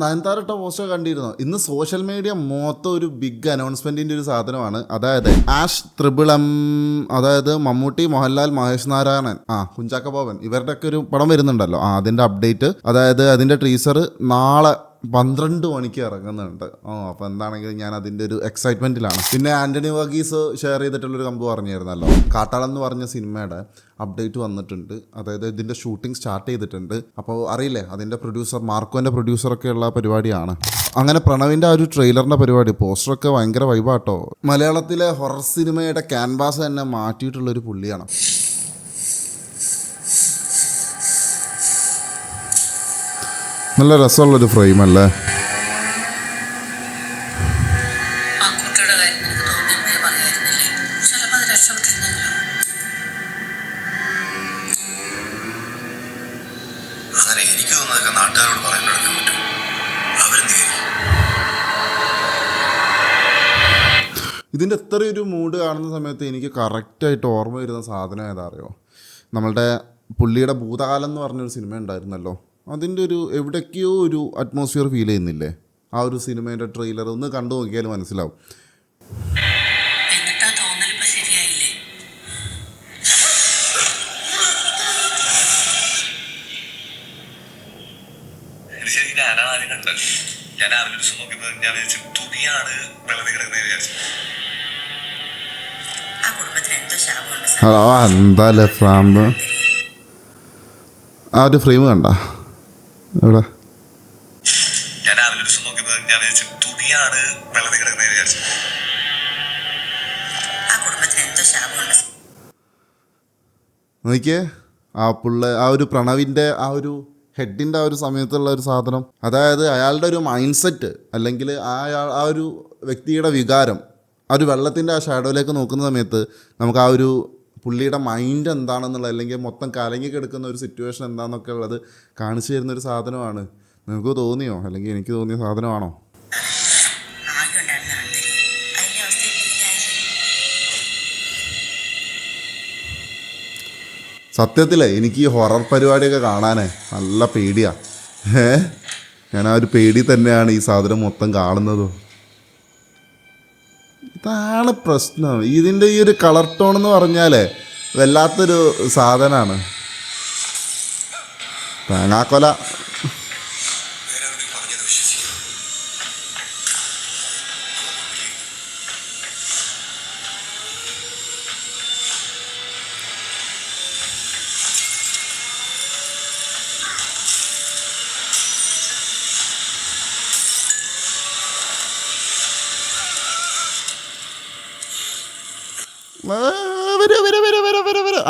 നയൻതാര ഇട്ട പോസ്റ്റർ കണ്ടിരുന്നു. ഇന്ന് സോഷ്യൽ മീഡിയ മൊത്തം ഒരു ബിഗ് അനൗൺസ്മെന്റിന്റെ ഒരു സാധനമാണ്. അതായത് ആഷ് ത്രിബിൾ എം, അതായത് മമ്മൂട്ടി, മോഹൻലാൽ, മഹേഷ് നാരായണൻ, കുഞ്ചാക്ക ബോബൻ, ഇവരുടെയൊക്കെ ഒരു പടം വരുന്നുണ്ടല്ലോ. അതിന്റെ അപ്ഡേറ്റ്, അതായത് അതിന്റെ ടീസർ നാളെ 12 മണിക്ക് ഇറങ്ങുന്നുണ്ട്. അപ്പോൾ എന്താണെങ്കിലും ഞാൻ അതിൻ്റെ ഒരു എക്സൈറ്റ്മെൻറ്റിലാണ്. പിന്നെ ആൻ്റണി വർഗീസ് ഷെയർ ചെയ്തിട്ടുള്ളൊരു കമ്പ് പറഞ്ഞിരുന്നല്ലോ, കാട്ടാളൻ എന്ന് പറഞ്ഞ സിനിമയുടെ അപ്ഡേറ്റ് വന്നിട്ടുണ്ട്. അതായത് ഇതിൻ്റെ ഷൂട്ടിംഗ് സ്റ്റാർട്ട് ചെയ്തിട്ടുണ്ട്. അപ്പോൾ അറിയില്ലേ, അതിൻ്റെ പ്രൊഡ്യൂസർ മാർക്കോൻ്റെ പ്രൊഡ്യൂസറൊക്കെ ഉള്ള പരിപാടിയാണ്. അങ്ങനെ പ്രണവിൻ്റെ ആ ഒരു ട്രെയിലറിൻ്റെ പരിപാടി, പോസ്റ്ററൊക്കെ ഭയങ്കര വൈബാട്ടോ. മലയാളത്തിലെ ഹൊറർ സിനിമയുടെ ക്യാൻവാസ് തന്നെ മാറ്റിയിട്ടുള്ളൊരു പുള്ളിയാണ്. നല്ല രസമുള്ളൊരു ഫ്രെയിം അല്ലേ. ഇതിൻ്റെ എത്രയൊരു മൂഡ് കാണുന്ന സമയത്ത് എനിക്ക് കറക്റ്റായിട്ട് ഓർമ്മ വരുന്ന സാധനം ഏതാ അറിയോ? നമ്മളുടെ പുള്ളിയുടെ ഭൂതകാലം എന്ന് പറഞ്ഞൊരു സിനിമ ഉണ്ടായിരുന്നല്ലോ. അതിൻ്റെ ഒരു എവിടേക്കോ ഒരു അറ്റ്മോസ്ഫിയർ ഫീൽ ചെയ്യുന്നില്ലേ? ആ ഒരു സിനിമേൻ്റെ ട്രെയിലർ ഒന്ന് കണ്ടു നോക്കിയാൽ മനസ്സിലാവും. ഹലോ, എന്താ ഫ്രാമ്പ് ആ ഒരു ഫ്രെയിം കണ്ട എവിടെ? നോക്കിയേ, ആ ഒരു പ്രണവിൻ്റെ ആ ഒരു ഹെഡിൻ്റെ ആ ഒരു സമയത്തുള്ള ഒരു സാധനം, അതായത് അയാളുടെ ഒരു മൈൻഡ് സെറ്റ്, അല്ലെങ്കിൽ ആ ഒരു വ്യക്തിയുടെ വികാരം, ആ ഒരു വെള്ളത്തിൻ്റെ ആ ഷാഡോയിലേക്ക് നോക്കുന്ന സമയത്ത് നമുക്ക് ആ ഒരു പുള്ളിയുടെ മൈൻഡ് എന്താണെന്നുള്ളത്, അല്ലെങ്കിൽ മൊത്തം കലങ്ങി കിടക്കുന്ന ഒരു സിറ്റുവേഷൻ എന്താണെന്നൊക്കെ ഉള്ളത് കാണിച്ചു തരുന്നൊരു സാധനമാണ്. നിങ്ങൾക്ക് തോന്നിയോ, അല്ലെങ്കിൽ എനിക്ക് തോന്നിയ സാധനമാണോ? സത്യത്തിലേ എനിക്ക് ഈ ഹൊറർ പരിപാടിയൊക്കെ കാണാനേ നല്ല പേടിയാണ്. ഞാൻ ആ ഒരു പേടി തന്നെയാണ് ഈ സാധനം മൊത്തം കാണുന്നതും. ഇതാണ് പ്രശ്നം. ഇതിൻ്റെ ഈ ഒരു കളർ ടോൺ എന്ന് പറഞ്ഞാൽ വല്ലാത്തൊരു സാധനമാണ്. തേങ്ങാക്കൊല.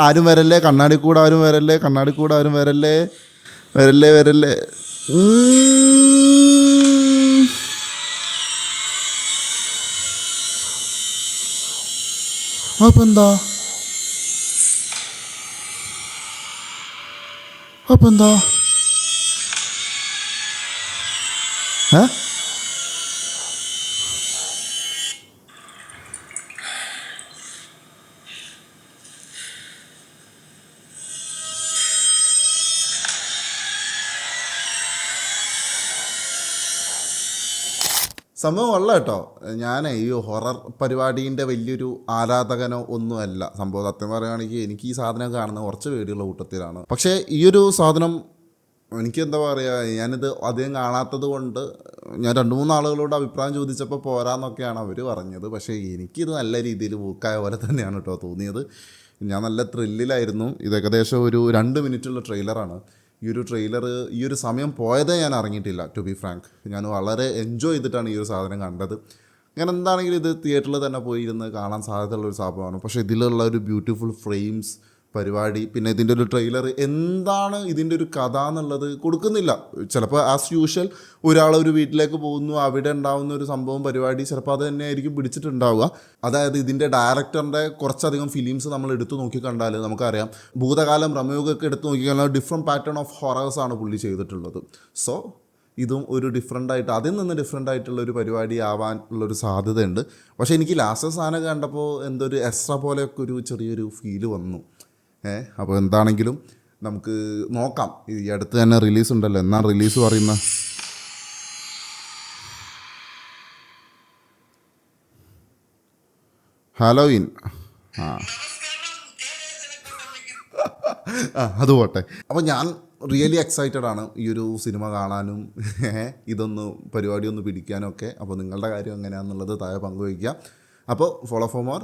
ആരും വരല്ലേ, കണ്ണാടിക്കൂടെ ആരും വരല്ലേ, കണ്ണാടിക്കൂടെ ആരും വരല്ലേ, വരല്ലേ വരല്ലേ. അപ്പം എന്താ സംഭവം കൊള്ള കേട്ടോ. ഞാൻ ഈ ഹൊറർ പരിപാടീൻ്റെ വലിയൊരു ആരാധകനോ ഒന്നുമല്ല. സംഭവം സത്യം പറയുകയാണെങ്കിൽ എനിക്ക് ഈ സാധനം കാണുന്ന കുറച്ച് പേടിയുള്ള കൂട്ടത്തിലാണ്. പക്ഷേ ഈ ഒരു സാധനം എനിക്ക് എന്താ പറയുക, ഞാനിത് അധികം കാണാത്തത് കൊണ്ട് ഞാൻ 2-3 ആളുകളോട് അഭിപ്രായം ചോദിച്ചപ്പോൾ പോരാന്നൊക്കെയാണ് അവർ പറഞ്ഞത്. പക്ഷേ എനിക്കിത് നല്ല രീതിയിൽ ബുക്കായ പോലെ തന്നെയാണ് കേട്ടോ തോന്നിയത്. ഞാൻ നല്ല ത്രില്ലിലായിരുന്നു. ഇത് ഏകദേശം ഒരു 2 മിനിറ്റുള്ള ട്രെയിലറാണ്. ഈ ഒരു ട്രെയിലർ ഈ ഒരു സമയം പോയതേ ഞാൻ അറിഞ്ഞിട്ടില്ല, ടു ബി ഫ്രാങ്ക്. ഞാൻ വളരെ എൻജോയ് ചെയ്തിട്ടാണ് ഈ ഒരു സാധനം കണ്ടത്. ഞാൻ എന്താണെങ്കിലും ഇത് തിയേറ്ററിൽ തന്നെ പോയി ഇരുന്ന് കാണാൻ സാധ്യതയുള്ളൊരു സംഭവമാണ്. പക്ഷേ ഇതിലുള്ള ഒരു ബ്യൂട്ടിഫുൾ ഫ്രെയിംസ് പരിപാടി, പിന്നെ ഇതിൻ്റെ ഒരു ട്രെയിലർ എന്താണ് ഇതിൻ്റെ ഒരു കഥ എന്നുള്ളത് കൊടുക്കുന്നില്ല. ചിലപ്പോൾ ആസ് യൂഷ്വൽ ഒരു വീട്ടിലേക്ക് പോകുന്നു, അവിടെ ഉണ്ടാകുന്ന ഒരു സംഭവം പരിപാടി ചിലപ്പോൾ അത് തന്നെ ആയിരിക്കും പിടിച്ചിട്ടുണ്ടാവുക. അതായത് ഇതിൻ്റെ ഡയറക്ടറിൻ്റെ കുറച്ചധികം ഫിലിംസ് നമ്മൾ എടുത്തു നോക്കിക്കണ്ടാൽ നമുക്കറിയാം, ഭൂതകാലം, റമയുഗൊക്കെ എടുത്തു നോക്കിക്കഴിഞ്ഞാൽ ഡിഫറെൻറ്റ് പാറ്റേൺ ഓഫ് ഹൊറേഴ്സാണ് പുള്ളി ചെയ്തിട്ടുള്ളത്. സോ ഇതും ഒരു ഡിഫറെൻ്റായിട്ട്, അതിൽ നിന്ന് ഡിഫറെൻ്റ് ആയിട്ടുള്ള ഒരു പരിപാടി ആവാൻ ഉള്ളൊരു സാധ്യതയുണ്ട്. പക്ഷേ എനിക്ക് ലാസ്റ്റ് സാധനം കണ്ടപ്പോൾ എന്തൊരു എക്സ്ട്രാ പോലെയൊക്കെ ഒരു ചെറിയൊരു ഫീല് വന്നു. അപ്പോൾ എന്താണെങ്കിലും നമുക്ക് നോക്കാം. ഈ അടുത്ത് തന്നെ റിലീസ് ഉണ്ടല്ലോ, എന്നാണ് റിലീസ് പറയുന്നത്? ഹാലോവീൻ. ആ അത് പോട്ടെ. അപ്പോൾ ഞാൻ റിയലി എക്സൈറ്റഡ് ആണ് ഈ ഒരു സിനിമ കാണാനും ഇതൊന്ന് പരിപാടി ഒന്ന് പിടിക്കാനും ഒക്കെ. അപ്പോൾ നിങ്ങളുടെ കാര്യം എങ്ങനെയാണെന്നുള്ളത് താഴെ പങ്കുവയ്ക്കുക. അപ്പോൾ ഫോളോ ഫോർ മോർ.